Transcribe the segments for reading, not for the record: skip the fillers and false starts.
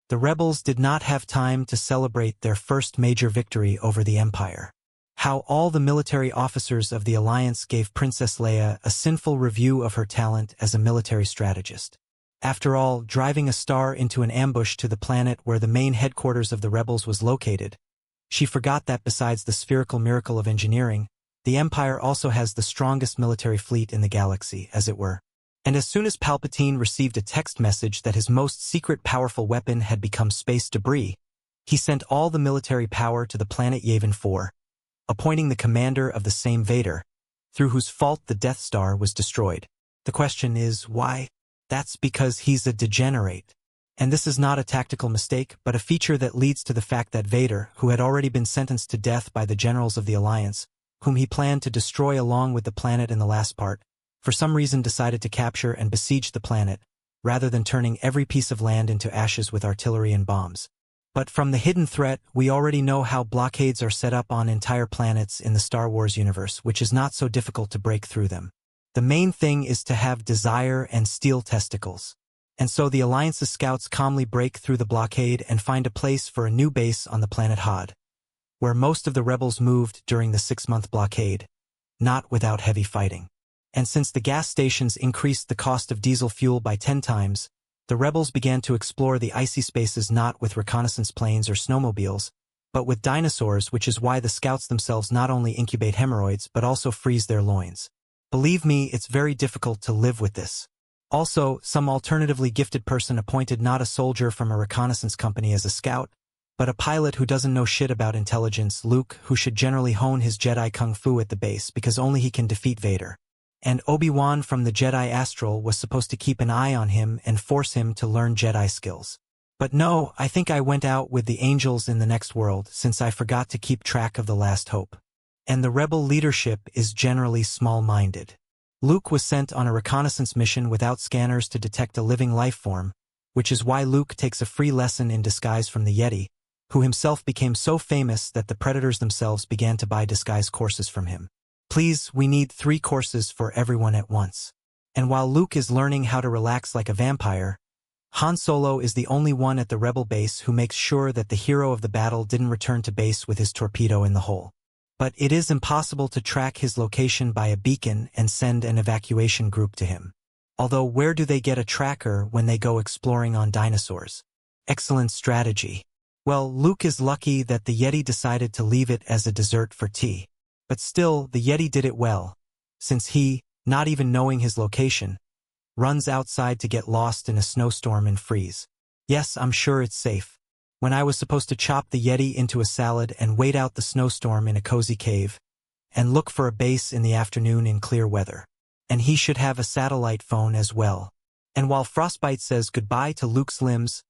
The rebels did not have time to celebrate their first major victory over the Empire. How all the military officers of the Alliance gave Princess Leia a sinful review of her talent as a military strategist. After all, driving a star into an ambush to the planet where the main headquarters of the rebels was located, she forgot that besides the spherical miracle of engineering, the Empire also has the strongest military fleet in the galaxy, as it were. And as soon as Palpatine received a text message that his most secret powerful weapon had become space debris, he sent all the military power to the planet Yavin 4, appointing the commander of the same Vader, through whose fault the Death Star was destroyed. The question is, why? That's because he's a degenerate. And this is not a tactical mistake, but a feature that leads to the fact that Vader, who had already been sentenced to death by the generals of the Alliance, whom he planned to destroy along with the planet in the last part, for some reason decided to capture and besiege the planet, rather than turning every piece of land into ashes with artillery and bombs. But from the hidden threat, we already know how blockades are set up on entire planets in the Star Wars universe, which is not so difficult to break through them. The main thing is to have desire and steel testicles. And so the Alliance's scouts calmly break through the blockade and find a place for a new base on the planet Hoth, where most of the rebels moved during the 6-month blockade, not without heavy fighting. And since the gas stations increased the cost of diesel fuel by 10 times, the rebels began to explore the icy spaces not with reconnaissance planes or snowmobiles, but with dinosaurs, which is why the scouts themselves not only incubate hemorrhoids but also freeze their loins. Believe me, it's very difficult to live with this. Also, some alternatively gifted person appointed not a soldier from a reconnaissance company as a scout, but a pilot who doesn't know shit about intelligence, Luke, who should generally hone his Jedi Kung Fu at the base because only he can defeat Vader. And Obi-Wan from the Jedi Astral was supposed to keep an eye on him and force him to learn Jedi skills. But no, I think I went out with the angels in the next world since I forgot to keep track of the last hope. And the rebel leadership is generally small-minded. Luke was sent on a reconnaissance mission without scanners to detect a living life form, which is why Luke takes a free lesson in disguise from the Yeti, who himself became so famous that the Predators themselves began to buy disguise courses from him. Please, we need 3 courses for everyone at once. And while Luke is learning how to relax like a vampire, Han Solo is the only one at the rebel base who makes sure that the hero of the battle didn't return to base with his torpedo in the hole. But it is impossible to track his location by a beacon and send an evacuation group to him. Although where do they get a tracker when they go exploring on dinosaurs? Excellent strategy. Well, Luke is lucky that the Yeti decided to leave it as a dessert for tea. But still, the Yeti did it well, since he, not even knowing his location, runs outside to get lost in a snowstorm and freeze. Yes, I'm sure it's safe. When I was supposed to chop the Yeti into a salad and wait out the snowstorm in a cozy cave, and look for a base in the afternoon in clear weather. And he should have a satellite phone as well. And while Frostbite says goodbye to Luke's limbs,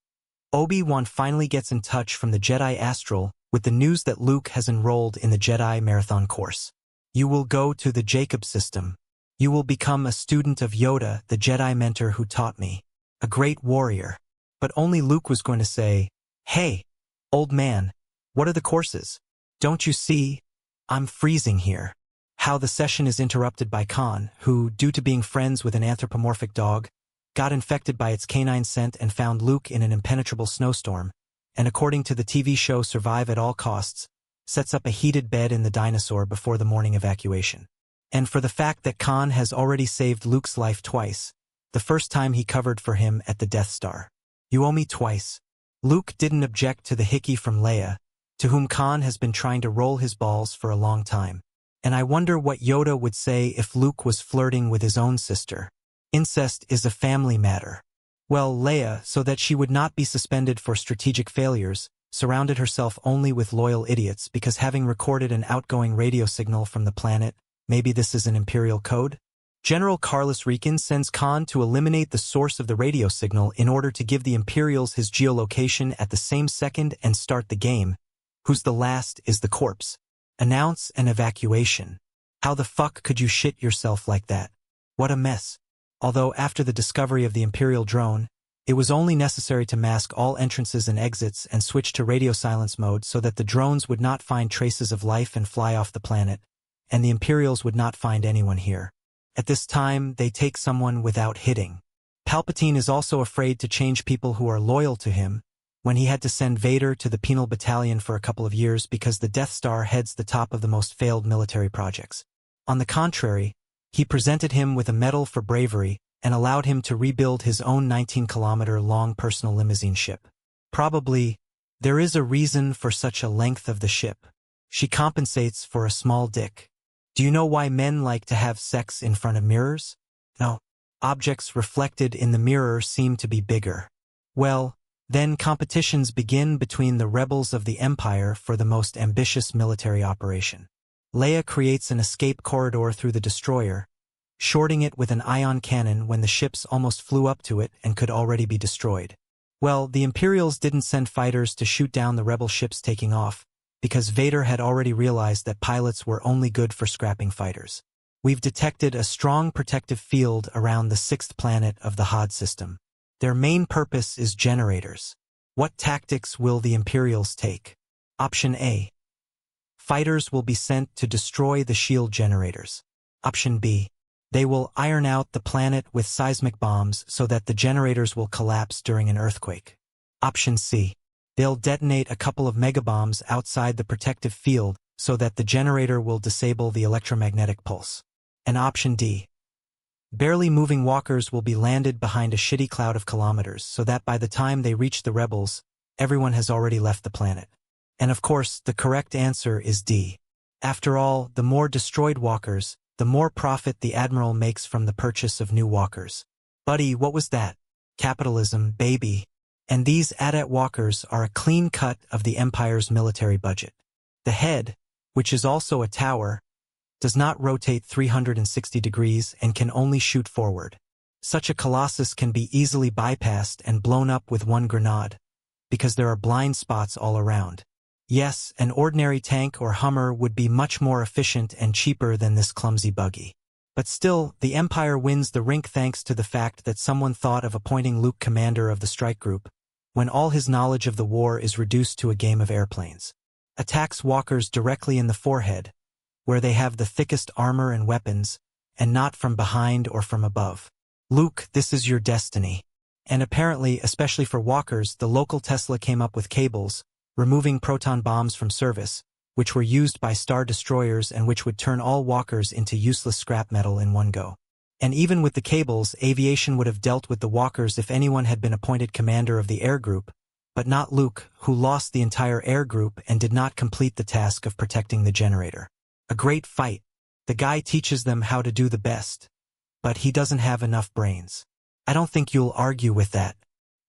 Obi-Wan finally gets in touch from the Jedi Astral with the news that Luke has enrolled in the Jedi Marathon course. You will go to the Jacob system. You will become a student of Yoda, the Jedi mentor who taught me. A great warrior. But only Luke was going to say, "Hey, old man, what are the courses? Don't you see? I'm freezing here." How the session is interrupted by Khan, who, due to being friends with an anthropomorphic dog, got infected by its canine scent and found Luke in an impenetrable snowstorm, and according to the TV show Survive at All Costs, sets up a heated bed in the dinosaur before the morning evacuation. And for the fact that Khan has already saved Luke's life twice, the first time he covered for him at the Death Star. You owe me twice. Luke didn't object to the hickey from Leia, to whom Khan has been trying to roll his balls for a long time. And I wonder what Yoda would say if Luke was flirting with his own sister. Incest is a family matter. Well, Leia, so that she would not be suspended for strategic failures, surrounded herself only with loyal idiots because having recorded an outgoing radio signal from the planet, maybe this is an Imperial code? General Carlos Rican sends Khan to eliminate the source of the radio signal in order to give the Imperials his geolocation at the same second and start the game. Who's the last is the corpse. Announce an evacuation. How the fuck could you shit yourself like that? What a mess. Although after the discovery of the Imperial drone, it was only necessary to mask all entrances and exits and switch to radio silence mode so that the drones would not find traces of life and fly off the planet, and the Imperials would not find anyone here. At this time, they take someone without hitting. Palpatine is also afraid to change people who are loyal to him, when he had to send Vader to the penal battalion for a couple of years because the Death Star heads the top of the most failed military projects. On the contrary, he presented him with a medal for bravery and allowed him to rebuild his own 19-kilometer-long personal limousine ship. Probably, there is a reason for such a length of the ship. She compensates for a small dick. Do you know why men like to have sex in front of mirrors? No. Objects reflected in the mirror seem to be bigger. Well, then competitions begin between the rebels of the Empire for the most ambitious military operation. Leia creates an escape corridor through the destroyer, shorting it with an ion cannon when the ships almost flew up to it and could already be destroyed. Well, the Imperials didn't send fighters to shoot down the rebel ships taking off, because Vader had already realized that pilots were only good for scrapping fighters. We've detected a strong protective field around the sixth planet of the Hod system. Their main purpose is generators. What tactics will the Imperials take? Option A. Fighters will be sent to destroy the shield generators. Option B. They will iron out the planet with seismic bombs so that the generators will collapse during an earthquake. Option C. They'll detonate a couple of megabombs outside the protective field so that the generator will disable the electromagnetic pulse. And option D. Barely moving walkers will be landed behind a shitty cloud of kilometers so that by the time they reach the rebels, everyone has already left the planet. And of course, the correct answer is D. After all, the more destroyed walkers, the more profit the Admiral makes from the purchase of new walkers. Buddy, what was that? Capitalism, baby. And these AT-AT walkers are a clean cut of the Empire's military budget. The head, which is also a tower, does not rotate 360 degrees and can only shoot forward. Such a colossus can be easily bypassed and blown up with one grenade, because there are blind spots all around. Yes, an ordinary tank or Hummer would be much more efficient and cheaper than this clumsy buggy. But still, the Empire wins the rink thanks to the fact that someone thought of appointing Luke commander of the strike group, when all his knowledge of the war is reduced to a game of airplanes. Attacks walkers directly in the forehead, where they have the thickest armor and weapons, and not from behind or from above. Luke, this is your destiny. And apparently, especially for walkers, the local Tesla came up with cables, removing proton bombs from service, which were used by star destroyers and which would turn all walkers into useless scrap metal in one go. And even with the cables, aviation would have dealt with the walkers if anyone had been appointed commander of the air group, but not Luke, who lost the entire air group and did not complete the task of protecting the generator. A great fight. The guy teaches them how to do the best. But he doesn't have enough brains. I don't think you'll argue with that.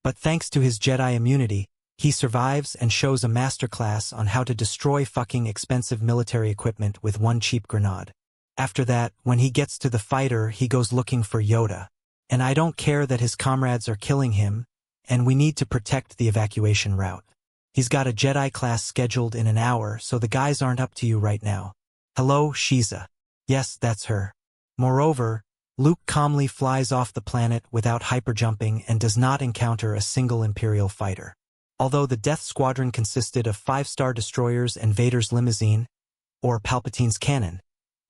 But thanks to his Jedi immunity, he survives and shows a masterclass on how to destroy fucking expensive military equipment with one cheap grenade. After that, when he gets to the fighter, he goes looking for Yoda. And I don't care that his comrades are killing him, and we need to protect the evacuation route. He's got a Jedi class scheduled in an hour, so the guys aren't up to you right now. Hello, Shiza. Yes, that's her. Moreover, Luke calmly flies off the planet without hyperjumping and does not encounter a single Imperial fighter. Although the Death Squadron consisted of 5-star destroyers and Vader's limousine, or Palpatine's cannon,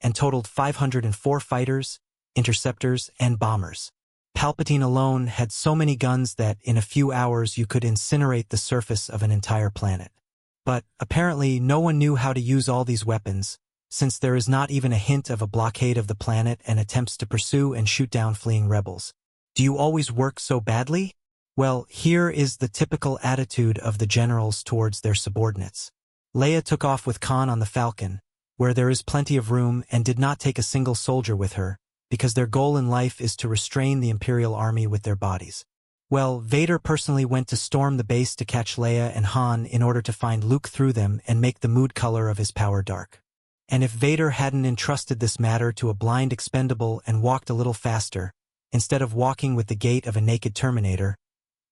and totaled 504 fighters, interceptors, and bombers. Palpatine alone had so many guns that in a few hours you could incinerate the surface of an entire planet. But, apparently, no one knew how to use all these weapons, since there is not even a hint of a blockade of the planet and attempts to pursue and shoot down fleeing rebels. Do you always work so badly? Well, here is the typical attitude of the generals towards their subordinates. Leia took off with Khan on the Falcon, where there is plenty of room, and did not take a single soldier with her, because their goal in life is to restrain the Imperial army with their bodies. Well, Vader personally went to storm the base to catch Leia and Han in order to find Luke through them and make the mood color of his power dark. And if Vader hadn't entrusted this matter to a blind expendable and walked a little faster, instead of walking with the gait of a naked Terminator,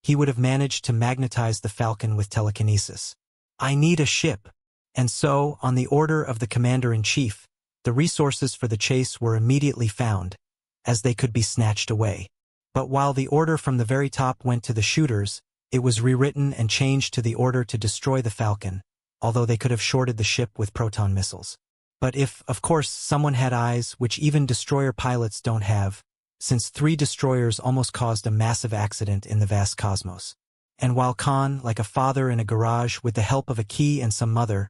he would have managed to magnetize the Falcon with telekinesis. I need a ship. And so, on the order of the Commander-in-Chief, the resources for the chase were immediately found, as they could be snatched away. But while the order from the very top went to the shooters, it was rewritten and changed to the order to destroy the Falcon, although they could have shorted the ship with proton missiles. But if, of course, someone had eyes, which even destroyer pilots don't have, since 3 destroyers almost caused a massive accident in the vast cosmos. And while Khan, like a father in a garage with the help of a key and some mother,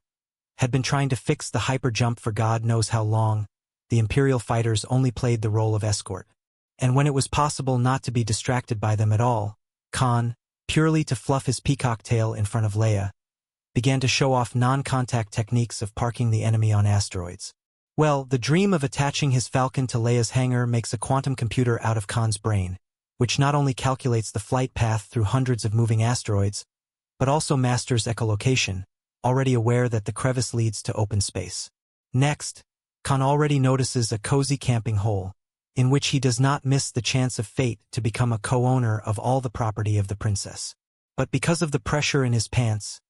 had been trying to fix the hyper jump for God knows how long, the Imperial fighters only played the role of escort. And when it was possible not to be distracted by them at all, Khan, purely to fluff his peacock tail in front of Leia, began to show off non-contact techniques of parking the enemy on asteroids. Well, the dream of attaching his Falcon to Leia's hangar makes a quantum computer out of Khan's brain, which not only calculates the flight path through hundreds of moving asteroids, but also masters echolocation, already aware that the crevice leads to open space. Next, Khan already notices a cozy camping hole, in which he does not miss the chance of fate to become a co-owner of all the property of the princess. But because of the pressure in his pants,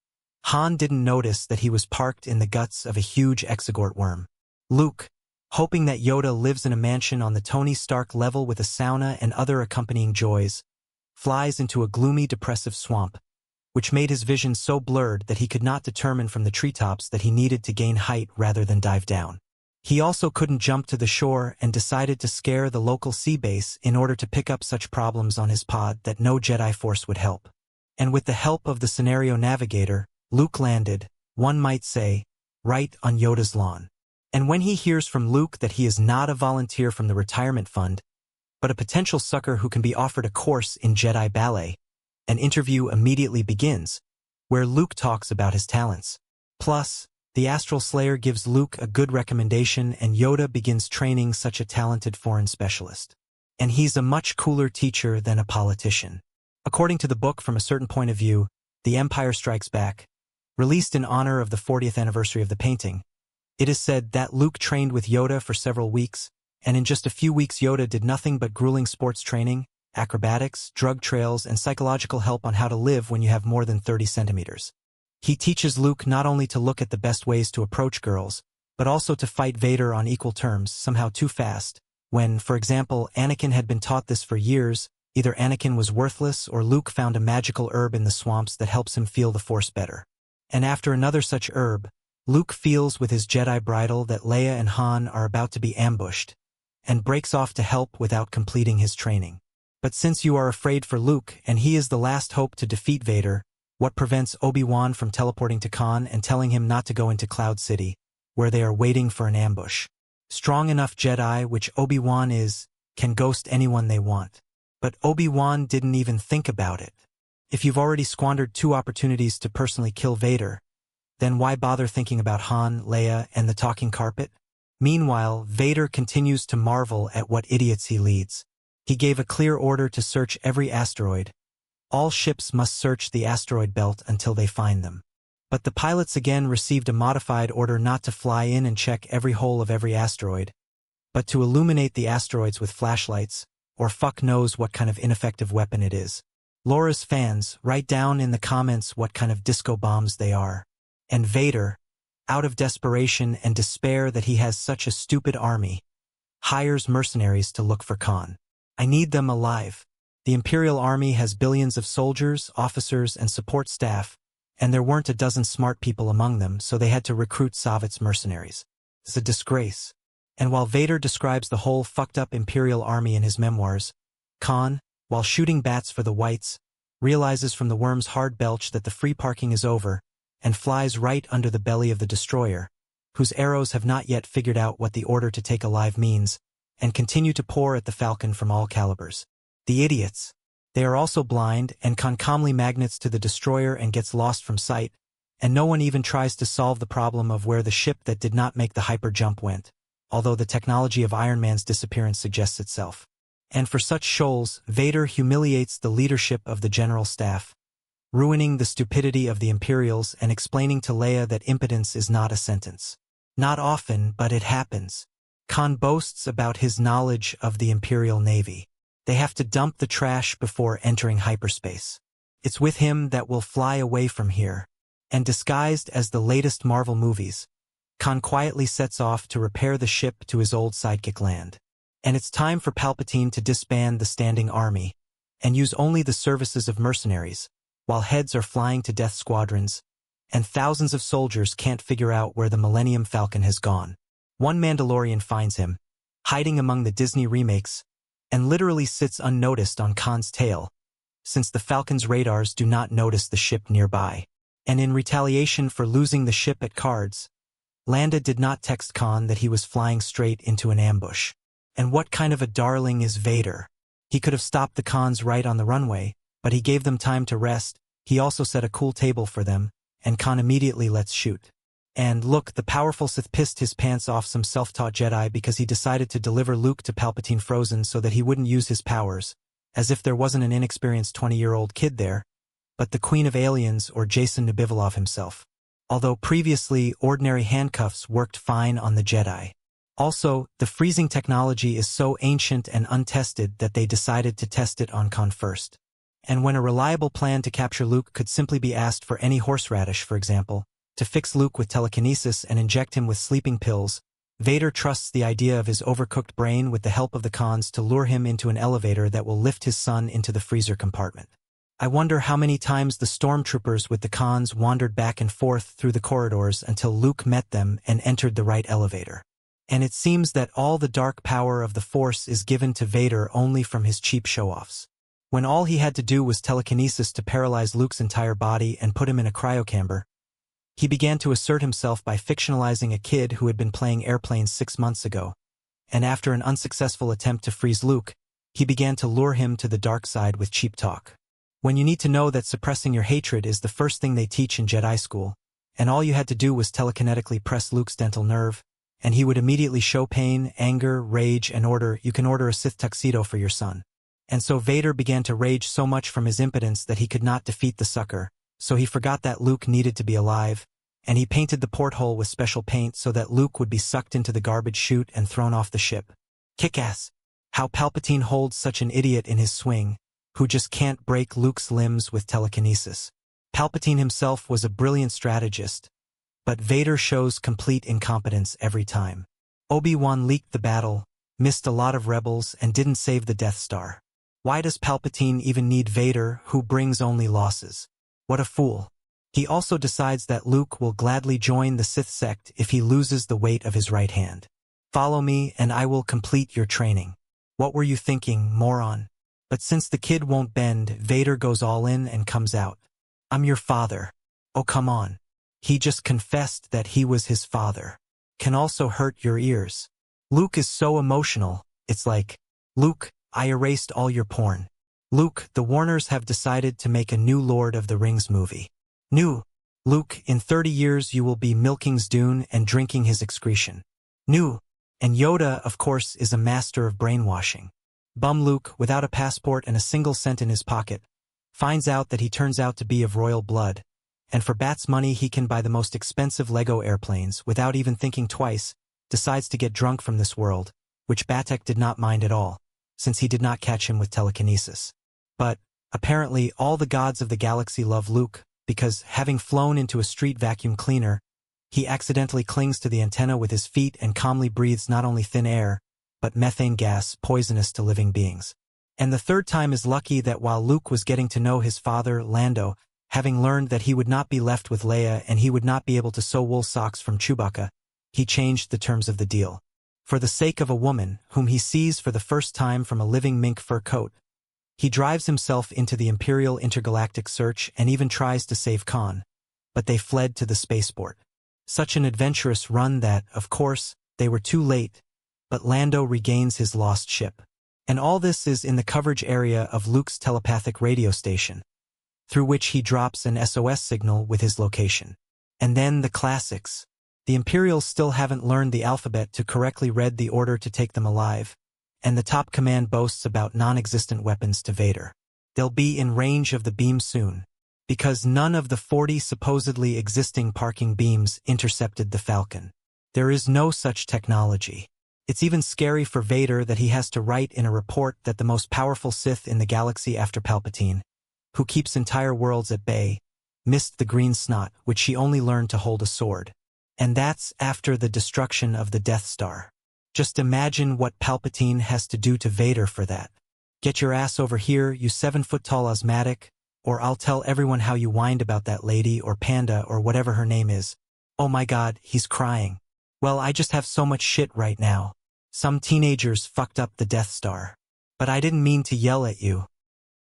Han didn't notice that he was parked in the guts of a huge exogort worm. Luke, hoping that Yoda lives in a mansion on the Tony Stark level with a sauna and other accompanying joys, flies into a gloomy, depressive swamp, which made his vision so blurred that he could not determine from the treetops that he needed to gain height rather than dive down. He also couldn't jump to the shore and decided to scare the local sea base in order to pick up such problems on his pod that no Jedi Force would help. And with the help of the scenario navigator, Luke landed, one might say, right on Yoda's lawn. And when he hears from Luke that he is not a volunteer from the retirement fund, but a potential sucker who can be offered a course in Jedi ballet, an interview immediately begins, where Luke talks about his talents. Plus, the Astral Slayer gives Luke a good recommendation and Yoda begins training such a talented foreign specialist. And he's a much cooler teacher than a politician. According to the book From a Certain Point of View, The Empire Strikes Back, released in honor of the 40th anniversary of the painting, it is said that Luke trained with Yoda for several weeks, and in just a few weeks Yoda did nothing but grueling sports training, acrobatics, drug trails, and psychological help on how to live when you have more than 30 centimeters. He teaches Luke not only to look at the best ways to approach girls, but also to fight Vader on equal terms, somehow too fast. When, for example, Anakin had been taught this for years, either Anakin was worthless or Luke found a magical herb in the swamps that helps him feel the Force better. And after another such herb, Luke feels with his Jedi bridle that Leia and Han are about to be ambushed, and breaks off to help without completing his training. But since you are afraid for Luke and he is the last hope to defeat Vader, what prevents Obi-Wan from teleporting to Khan and telling him not to go into Cloud City, where they are waiting for an ambush? Strong enough Jedi, which Obi-Wan is, can ghost anyone they want. But Obi-Wan didn't even think about it. If you've already squandered 2 opportunities to personally kill Vader, then why bother thinking about Han, Leia, and the talking carpet? Meanwhile, Vader continues to marvel at what idiots he leads. He gave a clear order to search every asteroid. All ships must search the asteroid belt until they find them. But the pilots again received a modified order not to fly in and check every hole of every asteroid, but to illuminate the asteroids with flashlights, or fuck knows what kind of ineffective weapon it is. Laura's fans, write down in the comments what kind of disco bombs they are. And Vader, out of desperation and despair that he has such a stupid army, hires mercenaries to look for Khan. I need them alive. The Imperial Army has billions of soldiers, officers, and support staff, and there weren't a dozen smart people among them, so they had to recruit Soviet's mercenaries. It's a disgrace. And while Vader describes the whole fucked-up Imperial Army in his memoirs, Khan, while shooting bats for the whites, realizes from the worm's hard belch that the free parking is over, and flies right under the belly of the destroyer, whose arrows have not yet figured out what the order to take alive means, and continue to pour at the Falcon from all calibers. The idiots. They are also blind, and Khan calmly magnets to the destroyer and gets lost from sight, and no one even tries to solve the problem of where the ship that did not make the hyper jump went, although the technology of Iron Man's disappearance suggests itself. And for such shoals, Vader humiliates the leadership of the general staff, ruining the stupidity of the Imperials and explaining to Leia that impotence is not a sentence. Not often, but it happens. Khan boasts about his knowledge of the Imperial Navy. They have to dump the trash before entering hyperspace. It's with him that we'll fly away from here. And disguised as the latest Marvel movies, Khan quietly sets off to repair the ship to his old sidekick land. And it's time for Palpatine to disband the standing army and use only the services of mercenaries, while heads are flying to death squadrons, and thousands of soldiers can't figure out where the Millennium Falcon has gone. One Mandalorian finds him, hiding among the Disney remakes, and literally sits unnoticed on Khan's tail, since the Falcon's radars do not notice the ship nearby. And in retaliation for losing the ship at cards, Landa did not text Khan that he was flying straight into an ambush. And what kind of a darling is Vader? He could have stopped the Khans right on the runway, but he gave them time to rest. He also set a cool table for them, and Khan immediately lets shoot. And look, the powerful Sith pissed his pants off some self-taught Jedi because he decided to deliver Luke to Palpatine frozen so that he wouldn't use his powers, as if there wasn't an inexperienced 20-year-old kid there, but the Queen of Aliens or Jason Nabivolov himself. Although previously ordinary handcuffs worked fine on the Jedi. Also, the freezing technology is so ancient and untested that they decided to test it on Khan first. And when a reliable plan to capture Luke could simply be asked for any horseradish, for example, to fix Luke with telekinesis and inject him with sleeping pills, Vader trusts the idea of his overcooked brain with the help of the Khans to lure him into an elevator that will lift his son into the freezer compartment. I wonder how many times the stormtroopers with the Khans wandered back and forth through the corridors until Luke met them and entered the right elevator. And it seems that all the dark power of the Force is given to Vader only from his cheap show-offs. When all he had to do was telekinesis to paralyze Luke's entire body and put him in a cryocamber, he began to assert himself by fictionalizing a kid who had been playing airplanes 6 months ago, and after an unsuccessful attempt to freeze Luke, he began to lure him to the dark side with cheap talk. When you need to know that suppressing your hatred is the first thing they teach in Jedi school, and all you had to do was telekinetically press Luke's dental nerve, and he would immediately show pain, anger, rage, and order, "You can order a Sith tuxedo for your son." And so Vader began to rage so much from his impotence that he could not defeat the sucker, so he forgot that Luke needed to be alive, and he painted the porthole with special paint so that Luke would be sucked into the garbage chute and thrown off the ship. Kick-ass! How Palpatine holds such an idiot in his swing, who just can't break Luke's limbs with telekinesis. Palpatine himself was a brilliant strategist, but Vader shows complete incompetence every time. Obi-Wan leaked the battle, missed a lot of rebels, and didn't save the Death Star. Why does Palpatine even need Vader, who brings only losses? What a fool. He also decides that Luke will gladly join the Sith sect if he loses the weight of his right hand. Follow me and I will complete your training. What were you thinking, moron? But since the kid won't bend, Vader goes all in and comes out. I'm your father. Oh, come on. He just confessed that he was his father. Can also hurt your ears. Luke is so emotional, it's like, Luke, I erased all your porn. Luke, the Warners have decided to make a new Lord of the Rings movie. New. Luke, in 30 years you will be milking Dune and drinking his excretion. New. And Yoda, of course, is a master of brainwashing. Bum Luke, without a passport and a single cent in his pocket, finds out that he turns out to be of royal blood, and for Bat's money he can buy the most expensive Lego airplanes without even thinking twice, decides to get drunk from this world, which Batek did not mind at all, since he did not catch him with telekinesis. But, apparently all the gods of the galaxy love Luke, because, having flown into a street vacuum cleaner, he accidentally clings to the antenna with his feet and calmly breathes not only thin air, but methane gas poisonous to living beings. And the third time is lucky that while Luke was getting to know his father, Lando, having learned that he would not be left with Leia and he would not be able to sew wool socks from Chewbacca, he changed the terms of the deal. For the sake of a woman, whom he sees for the first time from a living mink fur coat, he drives himself into the Imperial Intergalactic Search and even tries to save Khan, but they fled to the spaceport. Such an adventurous run that, of course, they were too late, but Lando regains his lost ship. And all this is in the coverage area of Luke's telepathic radio station, through which he drops an SOS signal with his location. And then the classics. The Imperials still haven't learned the alphabet to correctly read the order to take them alive, and the top command boasts about non-existent weapons to Vader. They'll be in range of the beam soon, because none of the 40 supposedly existing parking beams intercepted the Falcon. There is no such technology. It's even scary for Vader that he has to write in a report that the most powerful Sith in the galaxy after Palpatine, who keeps entire worlds at bay, missed the green snot, which she only learned to hold a sword. And that's after the destruction of the Death Star. Just imagine what Palpatine has to do to Vader for that. Get your ass over here, you 7-foot-tall asthmatic, or I'll tell everyone how you whined about that lady or panda or whatever her name is. Oh my god, he's crying. Well, I just have so much shit right now. Some teenagers fucked up the Death Star. But I didn't mean to yell at you.